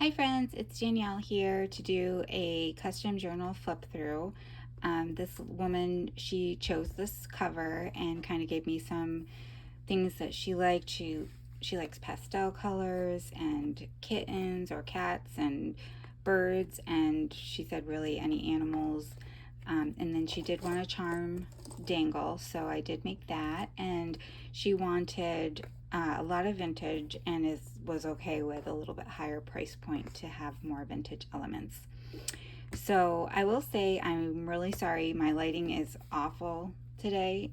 Hi friends, it's Danielle here to do a custom journal flip through. This woman, she chose this cover and kind of gave me some things that she liked. She likes pastel colors and kittens or cats and birds, and she said really any animals. And then she did want a charm dangle, so I did make that. And she wanted a lot of vintage and was okay with a little bit higher price point to have more vintage elements. So I will say I'm really sorry my lighting is awful tonight.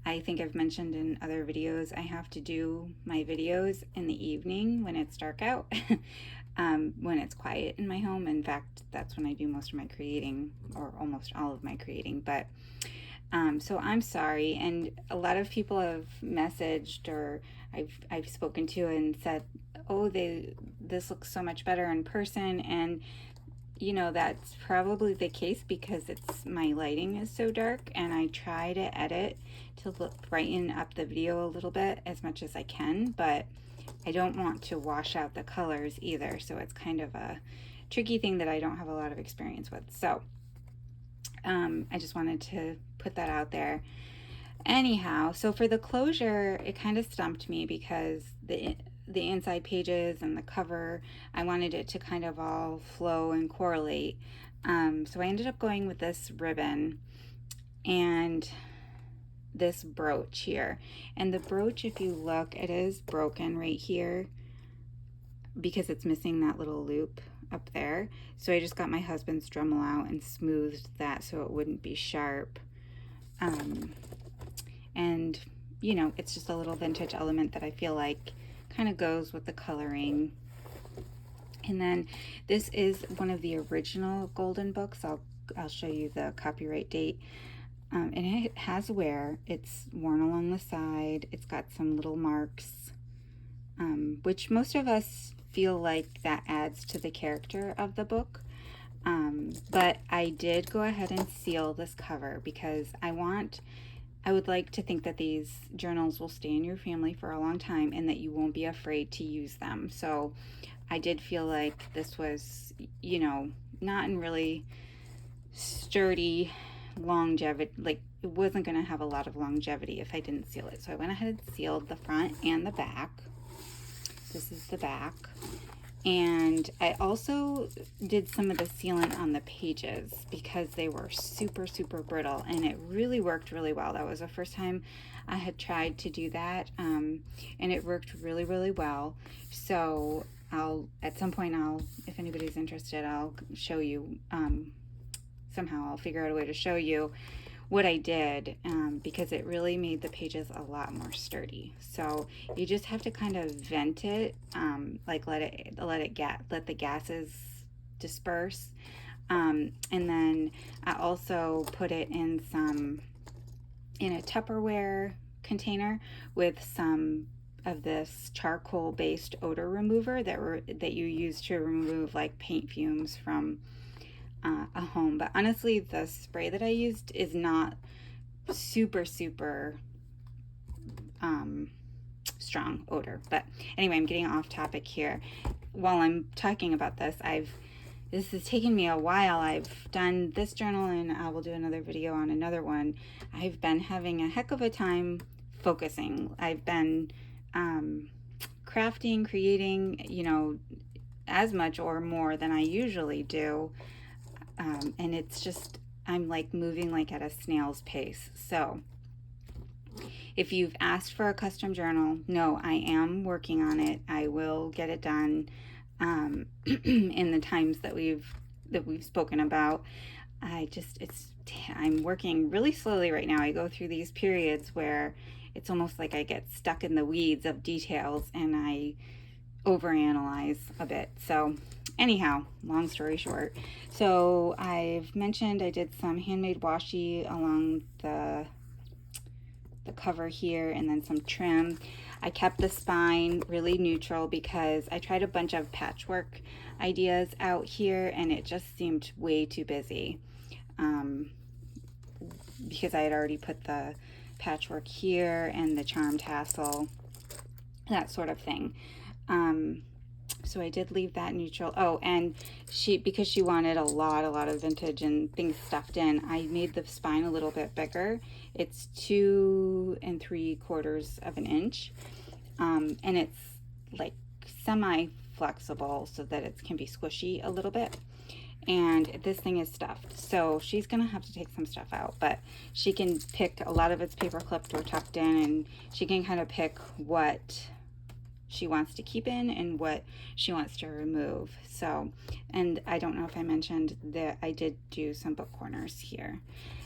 I think I've mentioned in other videos I have to do my videos in the evening when it's dark out. When it's quiet in my home. In fact, that's when I do most of my creating, or almost all of my creating. But so I'm sorry, and a lot of people have messaged, or I've spoken to and said, oh, this looks so much better in person. And that's probably the case because my lighting is so dark, and I try to edit to brighten up the video a little bit as much as I can, but I don't want to wash out the colors either, so it's kind of a tricky thing that I don't have a lot of experience with. So I just wanted to put that out there. Anyhow, so for the closure, it kind of stumped me because the inside pages and the cover, I wanted it to kind of all flow and correlate. So I ended up going with this ribbon and this brooch here. And the brooch, if you look, it is broken right here because it's missing that little loop up there. So I just got my husband's Dremel out and smoothed that so it wouldn't be sharp. And it's just a little vintage element that I feel like kind of goes with the coloring. And then this is one of the original golden books. I'll show you the copyright date. And it has wear. It's worn along the side. It's got some little marks, which most of us feel like that adds to the character of the book. But I did go ahead and seal this cover because I would like to think that these journals will stay in your family for a long time and that you won't be afraid to use them. So I did feel like this was, not in really sturdy longevity, like it wasn't going to have a lot of longevity if I didn't seal it. So I went ahead and sealed the front and the back. This is the back. And I also did some of the sealant on the pages because they were super, super brittle, and it really worked really well. That was the first time I had tried to do that, and it worked really, really well. So at some point, if anybody's interested, I'll show you, somehow I'll figure out a way to show you what I did, because it really made the pages a lot more sturdy. So you just have to kind of vent it, like let the gases disperse, and then I also put it in a Tupperware container with some of this charcoal based odor remover that you use to remove like paint fumes from a home. But honestly, the spray that I used is not super strong odor. But anyway, I'm getting off topic here. While I'm talking about this has taken me a while. I've done this journal and I will do another video on another one. I've been having a heck of a time focusing. I've been crafting, creating, as much or more than I usually do. And it's just, I'm like moving like at a snail's pace. So if you've asked for a custom journal, no, I am working on it. I will get it done in the times that we've spoken about. I'm working really slowly right now. I go through these periods where it's almost like I get stuck in the weeds of details and I overanalyze a bit. So anyhow, long story short, so I've mentioned I did some handmade washi along the cover here, and then some trim. I kept the spine really neutral because I tried a bunch of patchwork ideas out here and it just seemed way too busy, because I had already put the patchwork here and the charm tassel, that sort of thing. So I did leave that neutral. Oh, and because she wanted a lot of vintage and things stuffed in, I made the spine a little bit bigger. It's 2 3/4 of an inch. And it's like semi-flexible so that it can be squishy a little bit. And this thing is stuffed, so she's gonna have to take some stuff out, but she can pick. A lot of it's paper clipped or tucked in, and she can kind of pick what she wants to keep in and what she wants to remove. So, and I don't know if I mentioned that I did do some book corners here.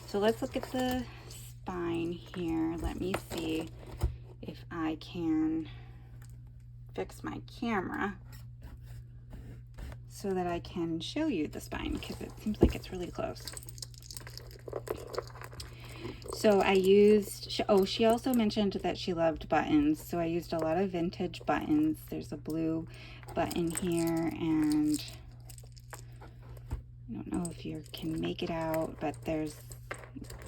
So let's look at the spine here. Let me see if I can fix my camera so that I can show you the spine, because it seems like it's really close. So I used, oh, she also mentioned that she loved buttons, so I used a lot of vintage buttons. There's a blue button here, and I don't know if you can make it out, but there's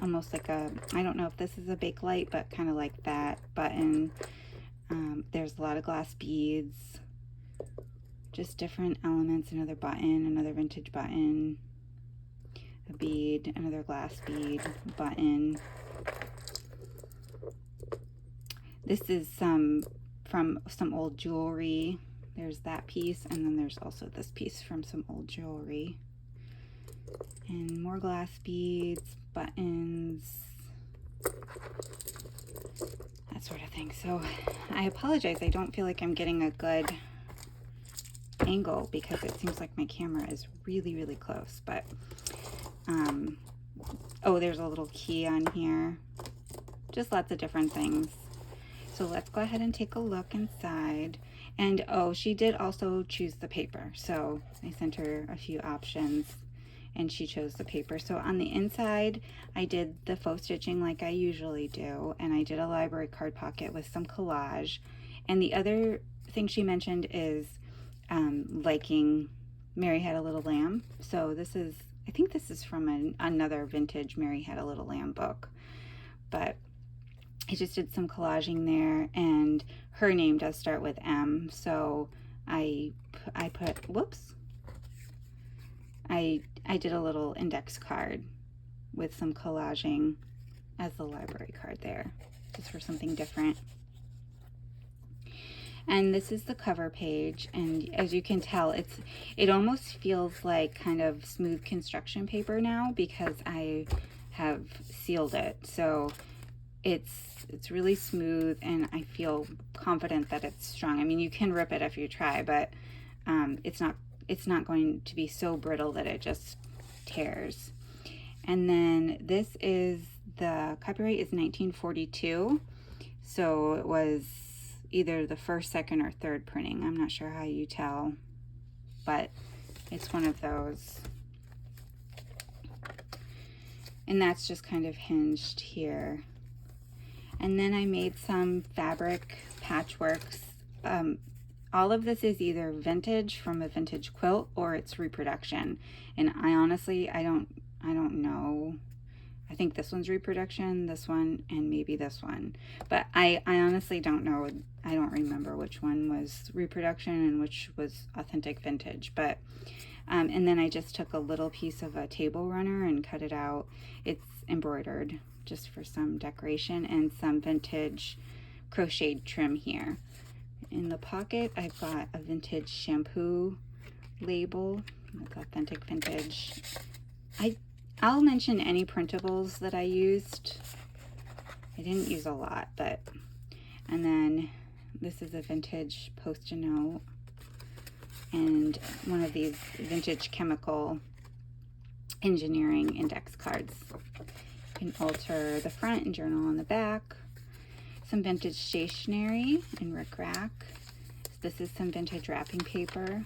almost like a, I don't know if this is a Bakelite, but kind of like that button. There's a lot of glass beads, just different elements. Another button, another vintage button, a bead, another glass bead, button. This is from some old jewelry. There's that piece, and then there's also this piece from some old jewelry. And more glass beads, buttons, that sort of thing. So I apologize, I don't feel like I'm getting a good angle because it seems like my camera is really close, but oh, there's a little key on here, just lots of different things. So let's go ahead and take a look inside. And oh, she did also choose the paper, so I sent her a few options and she chose the paper. So on the inside I did the faux stitching like I usually do, and I did a library card pocket with some collage. And the other thing she mentioned is liking Mary Had a Little Lamb. So this is, I think this is from another vintage Mary Had a Little Lamb book, but I just did some collaging there, and her name does start with M, so I put, whoops, I did a little index card with some collaging as the library card there, just for something different. And this is the cover page, and as you can tell, it almost feels like kind of smooth construction paper now because I have sealed it. So it's really smooth, and I feel confident that it's strong. I mean, you can rip it if you try, but it's not going to be so brittle that it just tears. And then this is, the copyright is 1942, so it was either the first, second, or third printing. I'm not sure how you tell, but it's one of those. And that's just kind of hinged here. And then I made some fabric patchworks. All of this is either vintage from a vintage quilt or it's reproduction. And I honestly, I don't know. I think this one's reproduction, this one, and maybe this one. But I honestly don't know. I don't remember which one was reproduction and which was authentic vintage. But and then I just took a little piece of a table runner and cut it out. It's embroidered just for some decoration, and some vintage crocheted trim here. In the pocket, I've got a vintage shampoo label. It's authentic vintage. I'll mention any printables that I used. I didn't use a lot, but, and then this is a vintage Post-it note and one of these vintage chemical engineering index cards. You can alter the front and journal on the back. Some vintage stationery and rickrack. This is some vintage wrapping paper.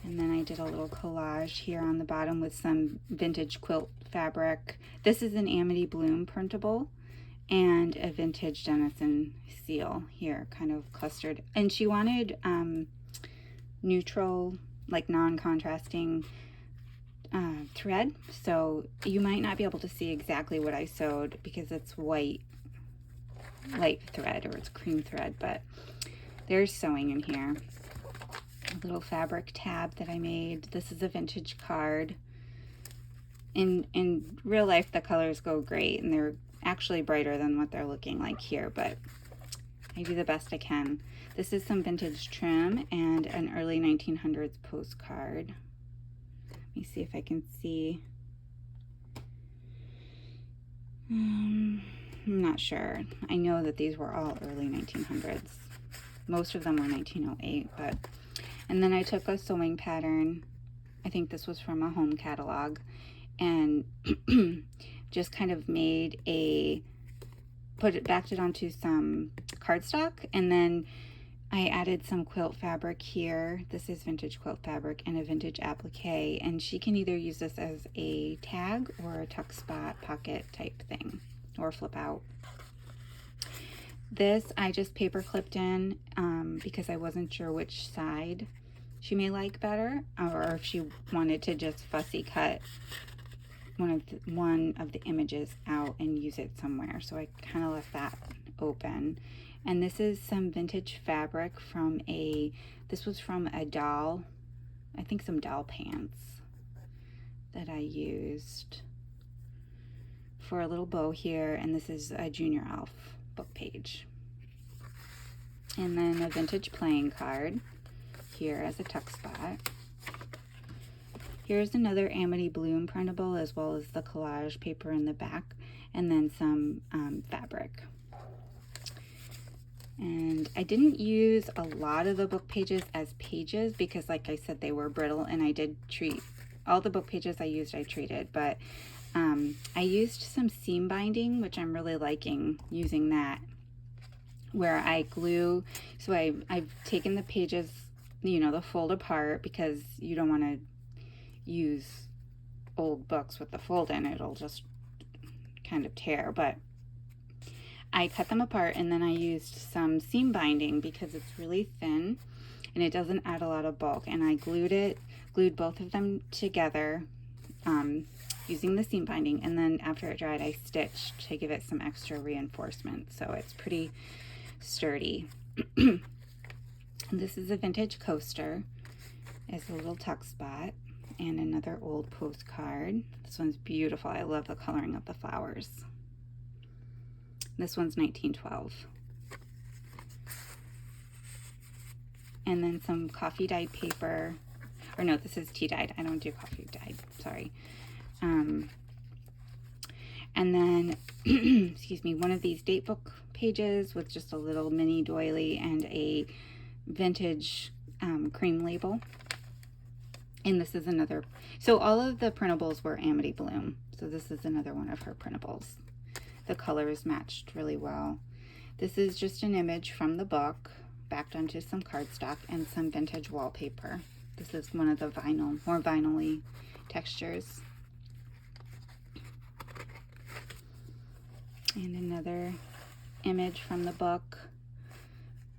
And then I did a little collage here on the bottom with some vintage quilt fabric. This is an AmityBloom printable and a vintage Denison seal here, kind of clustered. And she wanted neutral, like non-contrasting thread. So you might not be able to see exactly what I sewed because it's light thread, or it's cream thread, but there's sewing in here. little fabric tab that I made. This is a vintage card. In real life, the colors go great, and they're actually brighter than what they're looking like here, but I do the best I can. This is some vintage trim and an early 1900s postcard. Let me see if I can see. I'm not sure. I know that these were all early 1900s. Most of them were 1908, but... And then I took a sewing pattern. I think this was from a home catalog, and just kind of made a... backed it onto some cardstock, and then I added some quilt fabric here. This is vintage quilt fabric and a vintage applique, and she can either use this as a tag or a tuck spot pocket type thing, or flip out. This I just paper clipped in because I wasn't sure which side she may like better, or if she wanted to just fussy cut one of the images out and use it somewhere. So I kind of left that open. And this is some vintage fabric from this was from a doll, I think some doll pants that I used for a little bow here. And this is a Junior Elf book page. And then a vintage playing card here as a tuck spot. Here's another AmityBloom printable, as well as the collage paper in the back, and then some fabric. And I didn't use a lot of the book pages as pages because, like I said, they were brittle, and I did treat all the book pages I treated, but I used some seam binding, which I'm really liking using that, where I glue. So I've taken the pages, you know, the fold apart, because you don't want to use old books with the fold in. It'll just kind of tear, but I cut them apart, and then I used some seam binding because it's really thin and it doesn't add a lot of bulk, and I glued both of them together using the seam binding, and then after it dried I stitched to give it some extra reinforcement, so it's pretty sturdy. This is a vintage coaster as a little tuck spot, and another old postcard. This one's beautiful. I love the coloring of the flowers. This one's 1912. And then some coffee dyed paper, or no, this is tea dyed. I don't do coffee dyed, sorry. And then, excuse me, one of these date book pages with just a little mini doily and a vintage cream label. And this is another, so all of the printables were AmityBloom. So this is another one of her printables. The colors matched really well. This is just an image from the book, backed onto some cardstock and some vintage wallpaper. This is one of the vinyl, more vinyl-y textures. And another image from the book,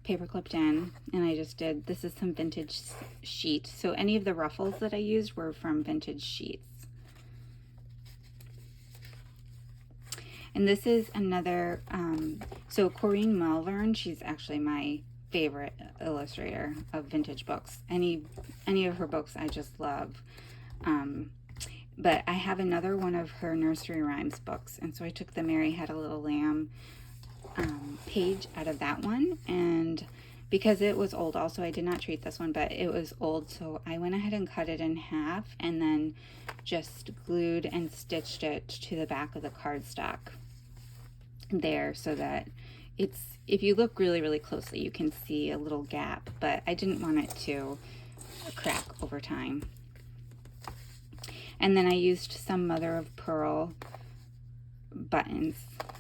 paper clipped in, and I just did, this is some vintage sheet. So any of the ruffles that I used were from vintage sheets. And this is another, so Corinne Malvern, she's actually my favorite illustrator of vintage books. Any of her books I just love. But I have another one of her nursery rhymes books, and so I took the Mary Had a Little Lamb page out of that one, and because it was old, also I did not treat this one, but it was old, so I went ahead and cut it in half and then just glued and stitched it to the back of the cardstock there, so that it's, if you look really, really closely, you can see a little gap, but I didn't want it to crack over time. And then I used some mother of pearl buttons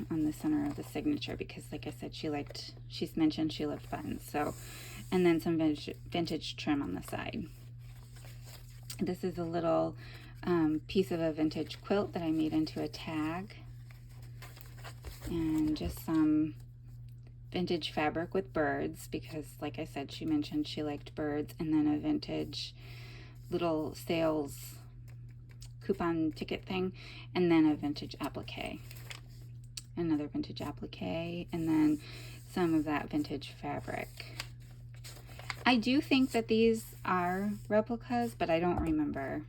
on the center of the signature because, like I said, she's mentioned she loved buttons. So, and then some vintage trim on the side. This is a little piece of a vintage quilt that I made into a tag, and just some vintage fabric with birds because, like I said, she mentioned she liked birds, and then a vintage little sales coupon ticket thing, and then a vintage applique, another vintage applique, and then some of that vintage fabric. I do think that these are replicas, but I don't remember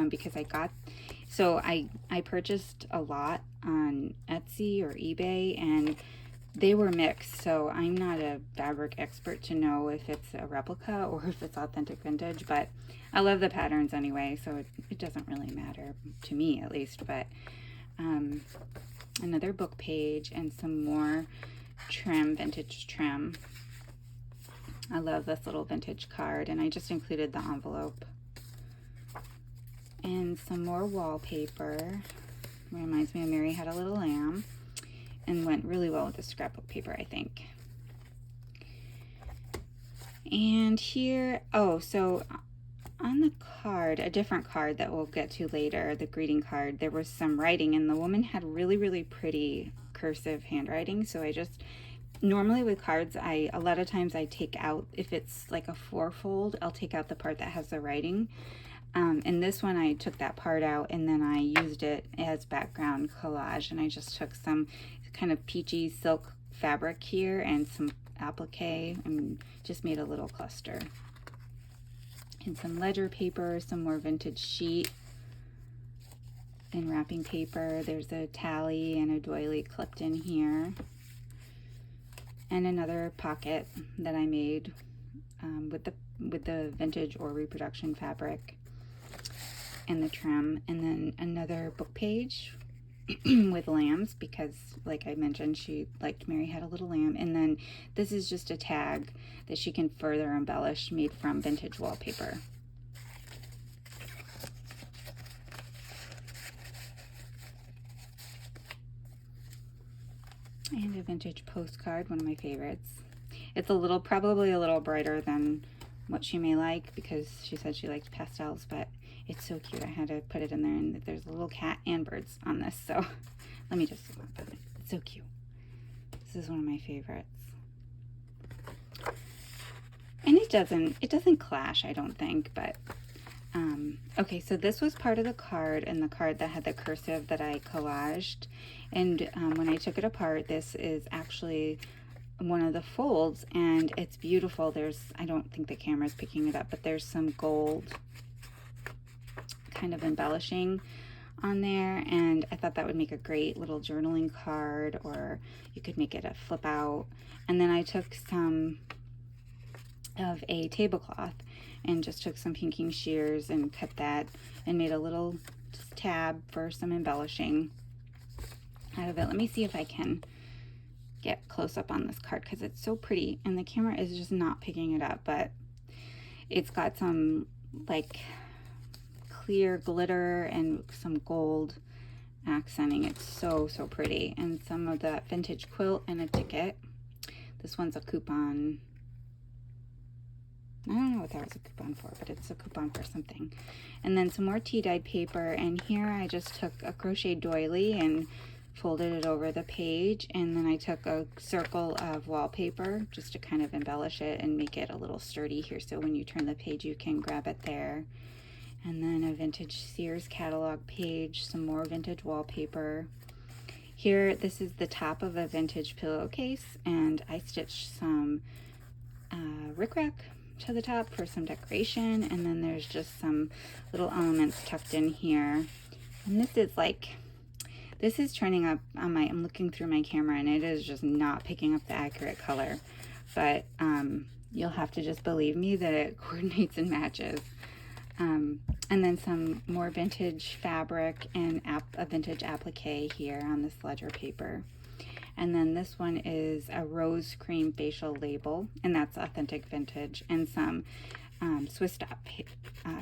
because I purchased a lot on Etsy or eBay, and they were mixed, so I'm not a fabric expert to know if it's a replica or if it's authentic vintage, but I love the patterns anyway, so it doesn't really matter to me, at least. But another book page and some more trim, vintage trim. I love this little vintage card, and I just included the envelope. And some more wallpaper. Reminds me of Mary Had a Little Lamb, and went really well with the scrapbook paper, I think. And here, so on the card, a different card that we'll get to later, the greeting card, there was some writing, and the woman had really, really pretty cursive handwriting. So I just, normally with cards, a lot of times I take out, if it's like a fourfold, I'll take out the part that has the writing. And this one, I took that part out, and then I used it as background collage, and I just took some kind of peachy silk fabric here and some applique and just made a little cluster. And some ledger paper, some more vintage sheet and wrapping paper. There's a tally and a doily clipped in here. And another pocket that I made with the vintage or reproduction fabric and the trim. And then another book page with lambs, because like I mentioned, she liked Mary Had a Little Lamb. And then this is just a tag that she can further embellish, made from vintage wallpaper. And a vintage postcard, one of my favorites. It's probably a little brighter than what she may like, because she said she liked pastels, but it's so cute. I had to put it in there, and there's a little cat and birds on this, so let me just zoom up on it. It's so cute. This is one of my favorites. And it doesn't clash, I don't think, but okay, so this was part of the card, and the card that had the cursive that I collaged. And when I took it apart, this is actually one of the folds, and it's beautiful. I don't think the camera's picking it up, but there's some gold kind of embellishing on there, and I thought that would make a great little journaling card, or you could make it a flip out. And then I took some of a tablecloth and just took some pinking shears and cut that and made a little tab for some embellishing out of it. Let me see if I can get close up on this card, because it's so pretty and the camera is just not picking it up, but it's got some like clear glitter and some gold accenting. It's so pretty. And some of that vintage quilt and a ticket. This one's a coupon. I don't know what that was a coupon for, but it's a coupon for something. And then some more tea-dyed paper, and here I just took a crochet doily and folded it over the page, and then I took a circle of wallpaper just to kind of embellish it and make it a little sturdy here, so when you turn the page you can grab it there. And then a vintage Sears catalog page, some more vintage wallpaper. Here, this is the top of a vintage pillowcase, and I stitched some rickrack to the top for some decoration, and then there's just some little elements tucked in here. And this is turning up on I'm looking through my camera, and it is just not picking up the accurate color, but you'll have to just believe me that it coordinates and matches. And then some more vintage fabric and a vintage applique here on this ledger paper. And then this one is a rose cream facial label, and that's authentic vintage, and some Swiss stop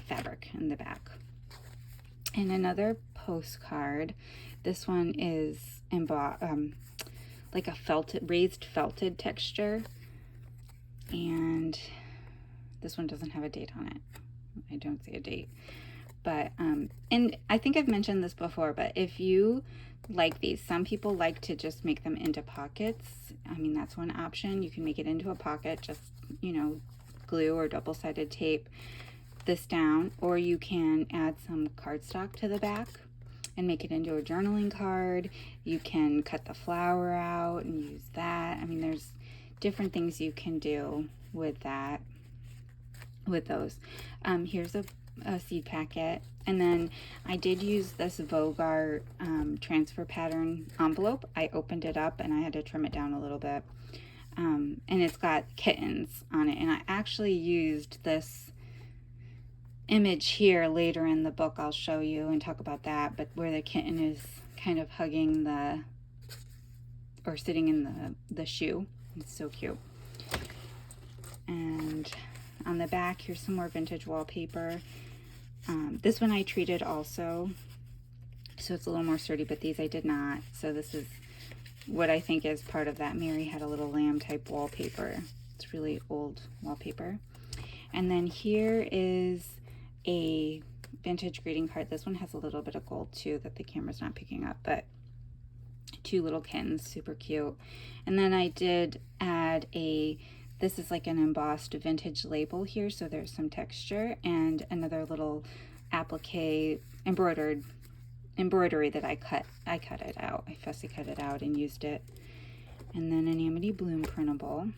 fabric in the back. And another postcard. This one is like a raised felted texture, and this one doesn't have a date on it. I don't see a date, but and I think I've mentioned this before, but if you like these, some people like to just make them into pockets. I mean, that's one option. You can make it into a pocket, just, you know, glue or double-sided tape this down, or you can add some cardstock to the back and make it into a journaling card. You can cut the flower out and use that. I mean, there's different things you can do with that. with those. Here's a seed packet. And then I did use this Vogar transfer pattern envelope. I opened it up and I had to trim it down a little bit. And it's got kittens on it. And I actually used this image here later in the book. I'll show you and talk about that. But where the kitten is kind of hugging or sitting in the shoe. It's so cute. And on the back, here's some more vintage wallpaper. This one I treated also, so it's a little more sturdy, but these I did not. So this is what I think is part of that Mary Had a Little Lamb type wallpaper. It's really old wallpaper. And then here is a vintage greeting card. This one has a little bit of gold too that the camera's not picking up, but 2 little kittens, super cute. And then I did add this is like an embossed vintage label here, so there's some texture, and another little applique embroidery that I cut it out. I fussy cut it out and used it. And then an AmityBloom printable.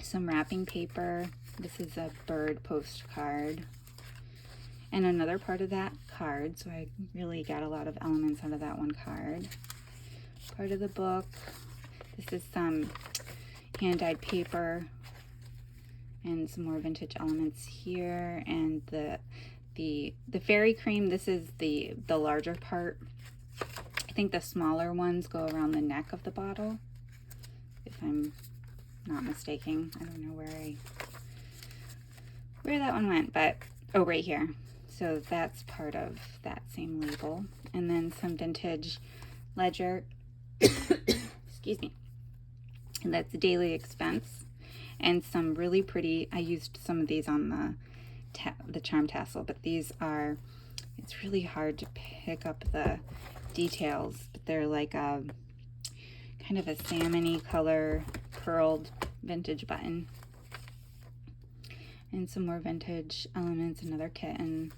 Some wrapping paper. This is a bird postcard. And another part of that card, so I really got a lot of elements out of that one card. Part of the book. This is some hand-dyed paper and some more vintage elements here, and the fairy cream. This is the larger part. I think the smaller ones go around the neck of the bottle, if I'm not mistaken. I don't know where that one went, but oh, right here. So that's part of that same label. And then some vintage ledger. Excuse me. And that's the daily expense, and some really pretty, I used some of these on the charm tassel, but these are, it's really hard to pick up the details, but they're like a kind of a salmon-y color pearled vintage button. And some more vintage elements, another kitten,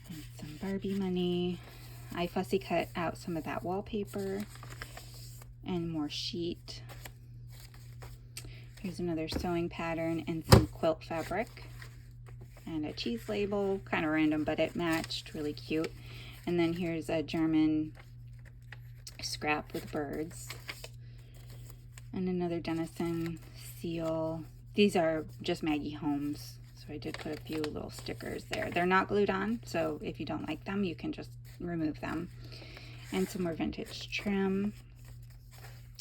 and some Barbie money. I fussy cut out some of that wallpaper and more sheet. Here's another sewing pattern and some quilt fabric and a cheese label, kind of random, but it matched, really cute. And then here's a German scrap with birds and another Denison seal. These are just Maggie Holmes, so I did put a few little stickers there. They're not glued on, so if you don't like them, you can just remove them. And some more vintage trim.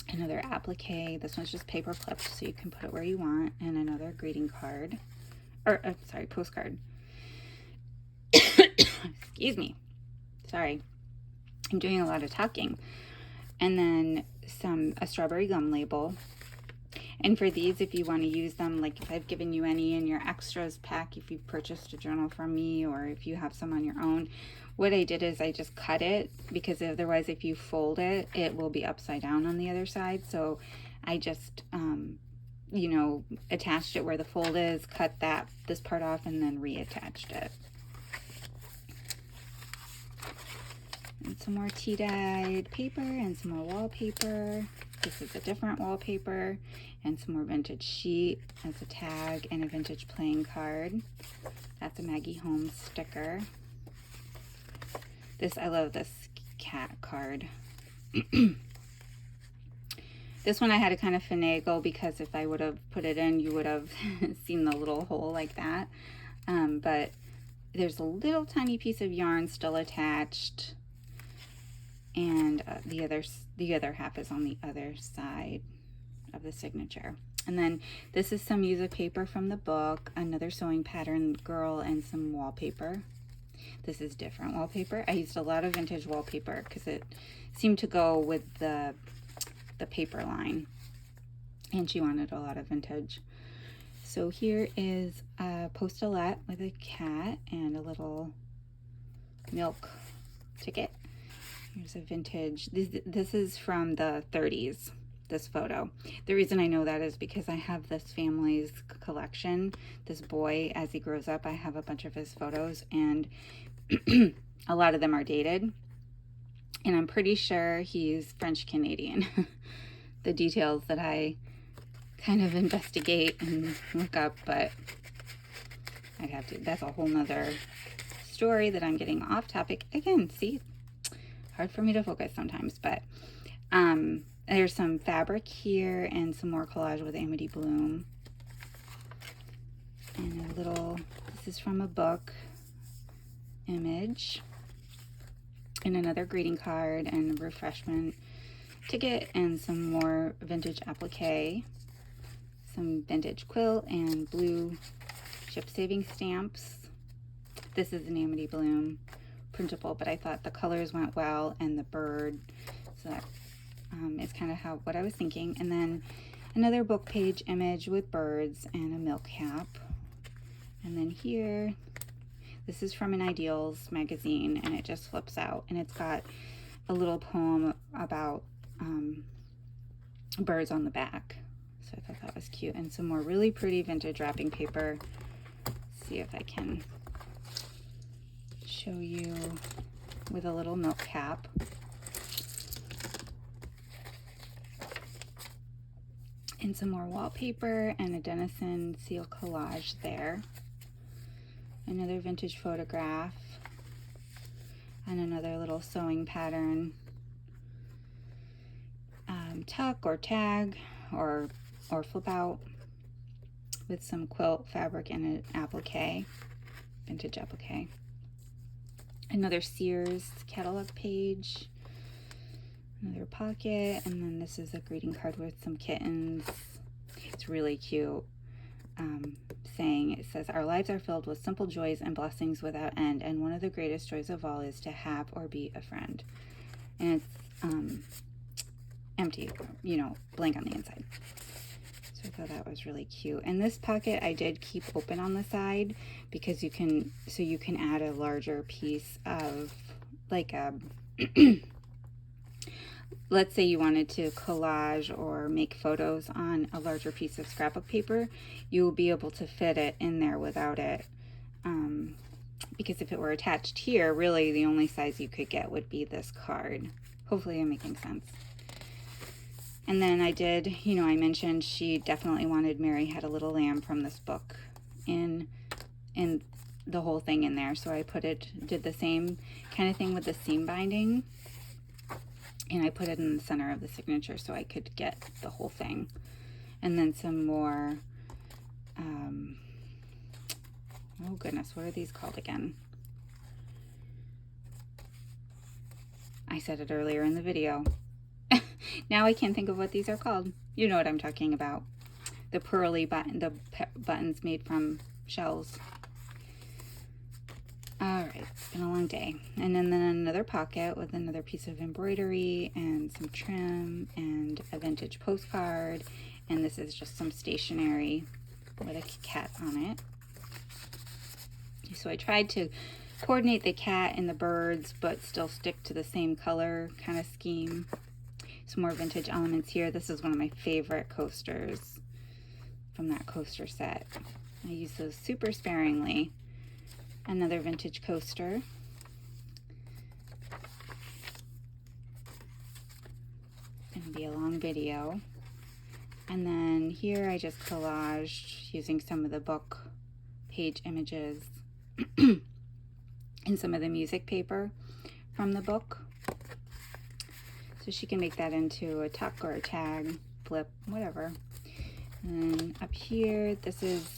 Another applique. This one's just paper clipped, so you can put it where you want. And another greeting card, or sorry, postcard. Excuse me. Sorry, I'm doing a lot of talking. And then a strawberry gum label. And for these, if you want to use them, like if I've given you any in your extras pack, if you've purchased a journal from me, or if you have some on your own, what I did is I just cut it, because otherwise if you fold it, it will be upside down on the other side. So I just, you know, attached it where the fold is, cut this part off, and then reattached it. And some more tea-dyed paper and some more wallpaper. This is a different wallpaper, and some more vintage sheet as a tag, and a vintage playing card. That's a Maggie Holmes sticker. I love this cat card. This one I had to kind of finagle, because if I would have put it in, you would have seen the little hole like that. But there's a little tiny piece of yarn still attached, and the other half is on the other side of the signature. And then this is some music paper from the book, another sewing pattern girl, and some wallpaper. This is different wallpaper. I used a lot of vintage wallpaper because it seemed to go with the paper line, and she wanted a lot of vintage. So here is a postulette with a cat and a little milk ticket. Here's a vintage, this is from the 30s, this photo. The reason I know that is because I have this family's collection. This boy, as he grows up, I have a bunch of his photos, and a lot of them are dated, and I'm pretty sure he's French Canadian. The details that I kind of investigate and look up, but I'd have to, that's a whole nother story that I'm getting off topic again. See, hard for me to focus sometimes, but there's some fabric here and some more collage with AmityBloom. And a little, this is from a book, image, and another greeting card and a refreshment ticket and some more vintage applique, some vintage quilt and blue ship saving stamps. This is an AmityBloom printable, but I thought the colors went well and the bird, so that is kind of what I was thinking. And then another book page image with birds and a milk cap. And then here, this is from an Ideals magazine, and it just flips out, and it's got a little poem about birds on the back. So I thought that was cute. And some more really pretty vintage wrapping paper. Let's see if I can show you with a little milk cap. And some more wallpaper and a Denison seal collage there. Another vintage photograph and another little sewing pattern, tuck or tag or flip out with some quilt fabric and an applique, vintage applique. Another Sears catalog page, another pocket, and then this is a greeting card with some kittens. It's really cute. Saying, it says, our lives are filled with simple joys and blessings without end, and one of the greatest joys of all is to have or be a friend. And it's empty, you know, blank on the inside. So I thought that was really cute. And this pocket I did keep open on the side because you can add a larger piece of, like a let's say you wanted to collage or make photos on a larger piece of scrapbook paper, you will be able to fit it in there without it. Because if it were attached here, really the only size you could get would be this card. Hopefully I'm making sense. And then I did, you know, I mentioned she definitely wanted Mary Had a Little Lamb from this book in the whole thing in there. So I did the same kind of thing with the seam binding. And I put it in the center of the signature so I could get the whole thing. And then some more, oh goodness, what are these called again? I said it earlier in the video. Now I can't think of what these are called. You know what I'm talking about. The pearly buttons made from shells. Alright, it's been a long day. And then another pocket with another piece of embroidery and some trim and a vintage postcard. And this is just some stationery with a cat on it. So I tried to coordinate the cat and the birds, but still stick to the same color kind of scheme. Some more vintage elements here. This is one of my favorite coasters from that coaster set. I use those super sparingly. Another vintage coaster. Gonna be a long video. And then here I just collaged using some of the book page images and some of the music paper from the book. So she can make that into a tuck or a tag, flip, whatever. And then up here, this is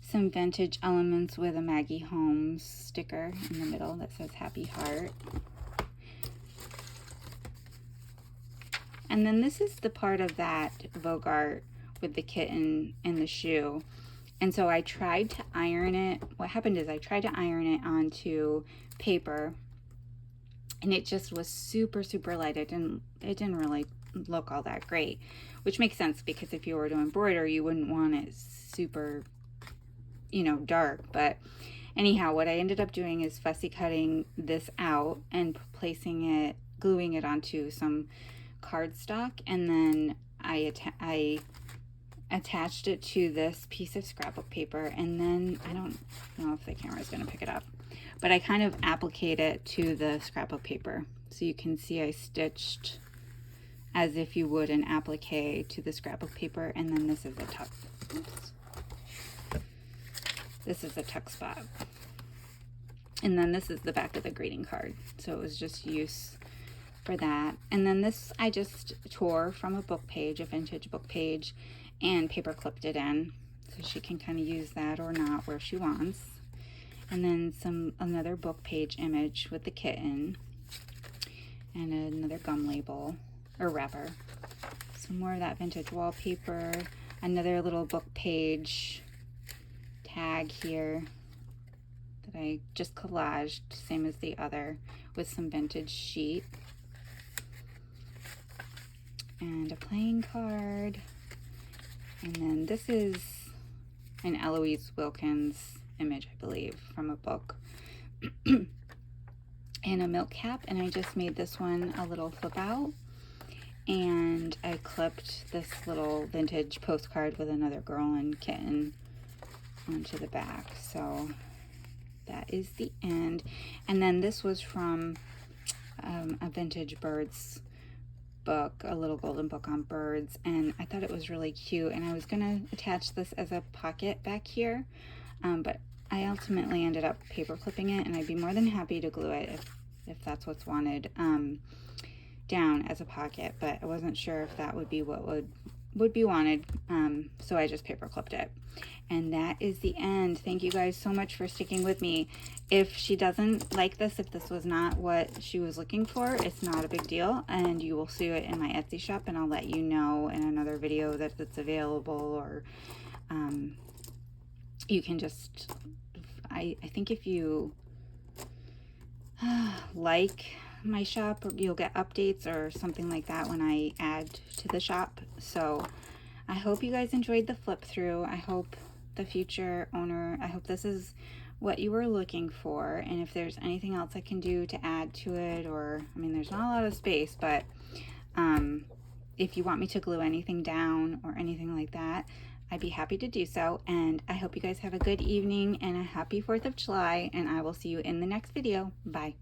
some vintage elements with a Maggie Holmes sticker in the middle that says Happy Heart. And then this is the part of that Vogue art with the kitten and the shoe. And so I tried to iron it. What happened is I tried to iron it onto paper, and it just was super, super light. It didn't really look all that great, which makes sense because if you were to embroider, you wouldn't want it super, you know, dark. But anyhow, what I ended up doing is fussy cutting this out and placing it, gluing it onto some cardstock, and then I attached it to this piece of scrapbook paper, and then I don't know if the camera is going to pick it up, but I kind of appliqued it to the scrapbook paper. So you can see I stitched as if you would an applique to the scrapbook paper, and then this is a tuck. Oops. This is a tuck spot. And then this is the back of the greeting card. So it was just use for that. And then this I just tore from a book page, a vintage book page, and paper clipped it in. So she can kind of use that or not where she wants. And then another book page image with the kitten. And another gum label or wrapper. Some more of that vintage wallpaper. Another little book page tag here that I just collaged, same as the other, with some vintage sheet. And a playing card. And then this is an Eloise Wilkins image, I believe, from a book. And a milk cap, and I just made this one a little flip out. And I clipped this little vintage postcard with another girl and kitten onto the back. So that is the end. And then this was from a vintage birds book, a little golden book on birds, and I thought it was really cute, and I was gonna attach this as a pocket back here, but I ultimately ended up paper clipping it, and I'd be more than happy to glue it if that's what's wanted down as a pocket, but I wasn't sure if that would be what would be wanted, so I just paper clipped it. And that is the end. Thank you guys so much for sticking with me. If she doesn't like this, if this was not what she was looking for, it's not a big deal, and you will see it in my Etsy shop, and I'll let you know in another video that it's available, or you can just, I think if you like my shop, you'll get updates or something like that when I add to the shop. So I hope you guys enjoyed the flip through. I hope the future owner, I hope this is what you were looking for, and if there's anything else I can do to add to it, or I mean, there's not a lot of space, but if you want me to glue anything down or anything like that, I'd be happy to do so. And I hope you guys have a good evening and a happy 4th of July, and I will see you in the next video. Bye.